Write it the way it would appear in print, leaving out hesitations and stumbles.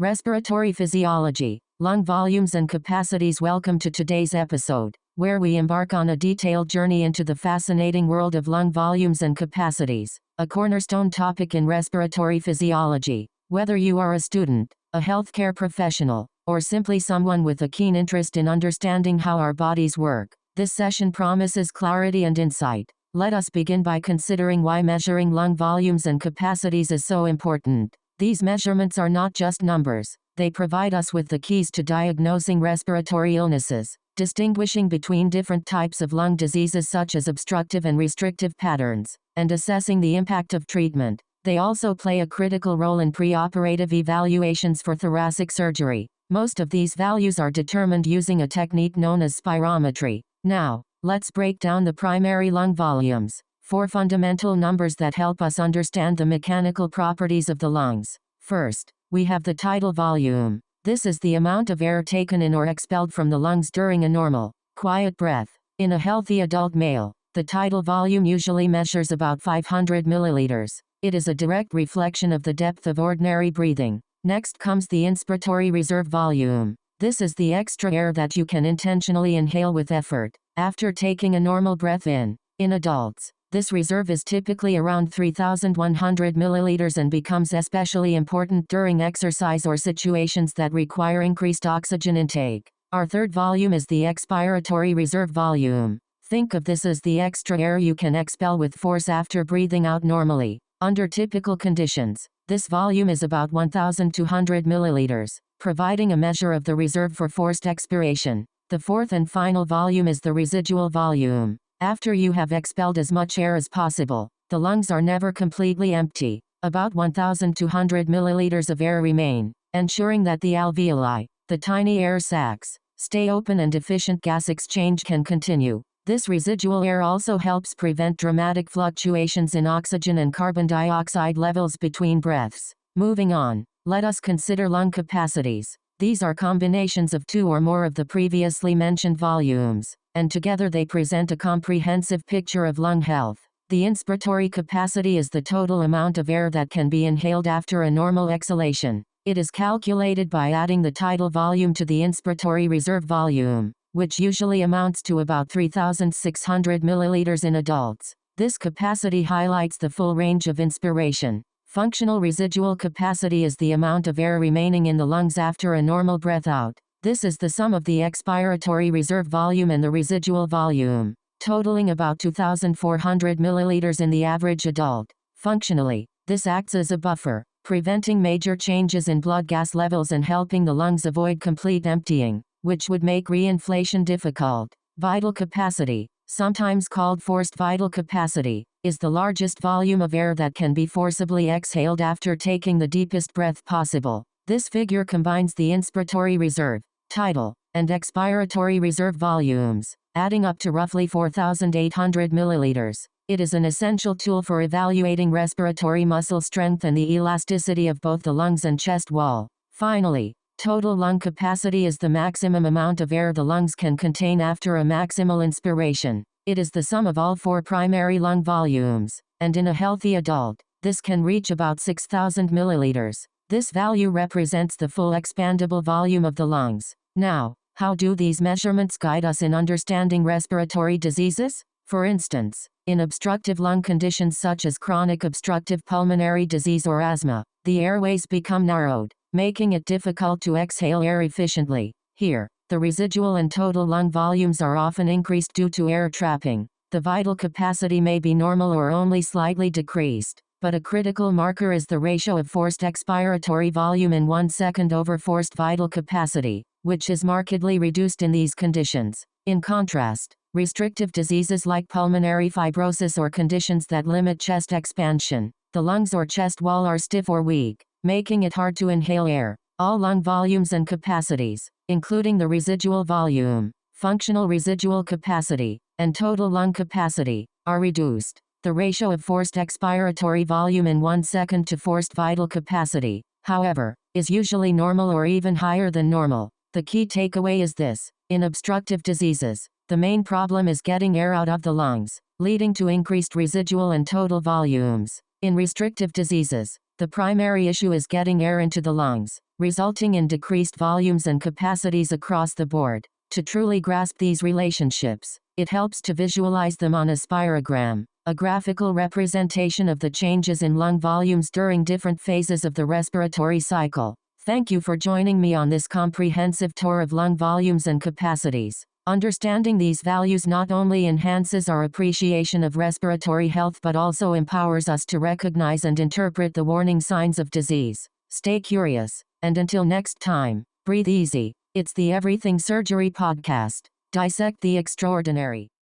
Respiratory Physiology, Lung Volumes and Capacities. Welcome to today's episode, where we embark on a detailed journey into the fascinating world of lung volumes and capacities, a cornerstone topic in respiratory physiology. Whether you are a student, a healthcare professional, or simply someone with a keen interest in understanding how our bodies work, this session promises clarity and insight. Let us begin by considering why measuring lung volumes and capacities is so important. These measurements are not just numbers, they provide us with the keys to diagnosing respiratory illnesses, distinguishing between different types of lung diseases such as obstructive and restrictive patterns, and assessing the impact of treatment. They also play a critical role in preoperative evaluations for thoracic surgery. Most of these values are determined using a technique known as spirometry. Now, let's break down the primary lung volumes. 4 fundamental numbers that help us understand the mechanical properties of the lungs. First, we have the tidal volume. This is the amount of air taken in or expelled from the lungs during a normal, quiet breath. In a healthy adult male, the tidal volume usually measures about 500 milliliters. It is a direct reflection of the depth of ordinary breathing. Next comes the inspiratory reserve volume. This is the extra air that you can intentionally inhale with effort, after taking a normal breath in. In adults, this reserve is typically around 3,100 milliliters and becomes especially important during exercise or situations that require increased oxygen intake. Our third volume is the expiratory reserve volume. Think of this as the extra air you can expel with force after breathing out normally. Under typical conditions, this volume is about 1,200 milliliters, providing a measure of the reserve for forced expiration. The fourth and final volume is the residual volume. After you have expelled as much air as possible, the lungs are never completely empty. About 1,200 milliliters of air remain, ensuring that the alveoli, the tiny air sacs, stay open and efficient gas exchange can continue. This residual air also helps prevent dramatic fluctuations in oxygen and carbon dioxide levels between breaths. Moving on, let us consider lung capacities. These are combinations of 2 or more of the previously mentioned volumes, and together they present a comprehensive picture of lung health. The inspiratory capacity is the total amount of air that can be inhaled after a normal exhalation. It is calculated by adding the tidal volume to the inspiratory reserve volume, which usually amounts to about 3,600 milliliters in adults. This capacity highlights the full range of inspiration. Functional residual capacity is the amount of air remaining in the lungs after a normal breath out. This is the sum of the expiratory reserve volume and the residual volume, totaling about 2,400 milliliters in the average adult. Functionally, this acts as a buffer, preventing major changes in blood gas levels and helping the lungs avoid complete emptying, which would make reinflation difficult. Vital capacity, sometimes called forced vital capacity, is the largest volume of air that can be forcibly exhaled after taking the deepest breath possible. This figure combines the inspiratory reserve, tidal, and expiratory reserve volumes, adding up to roughly 4,800 milliliters. It is an essential tool for evaluating respiratory muscle strength and the elasticity of both the lungs and chest wall. Finally, total lung capacity is the maximum amount of air the lungs can contain after a maximal inspiration. It is the sum of all 4 primary lung volumes, and in a healthy adult, this can reach about 6,000 milliliters. This value represents the full expandable volume of the lungs. Now, how do these measurements guide us in understanding respiratory diseases? For instance, in obstructive lung conditions such as chronic obstructive pulmonary disease or asthma, the airways become narrowed, making it difficult to exhale air efficiently. Here, the residual and total lung volumes are often increased due to air trapping. The vital capacity may be normal or only slightly decreased, but a critical marker is the ratio of forced expiratory volume in 1 second over forced vital capacity, which is markedly reduced in these conditions. In contrast, restrictive diseases like pulmonary fibrosis or conditions that limit chest expansion, the lungs or chest wall are stiff or weak, making it hard to inhale air. All lung volumes and capacities, including the residual volume, functional residual capacity, and total lung capacity, are reduced. The ratio of forced expiratory volume in 1 second to forced vital capacity, however, is usually normal or even higher than normal. The key takeaway is this: in obstructive diseases, the main problem is getting air out of the lungs, leading to increased residual and total volumes. In restrictive diseases, the primary issue is getting air into the lungs, resulting in decreased volumes and capacities across the board. To truly grasp these relationships, it helps to visualize them on a spirogram, a graphical representation of the changes in lung volumes during different phases of the respiratory cycle. Thank you for joining me on this comprehensive tour of lung volumes and capacities. Understanding these values not only enhances our appreciation of respiratory health but also empowers us to recognize and interpret the warning signs of disease. Stay curious, and until next time, breathe easy. It's the Everything Surgery Podcast. Dissect the extraordinary.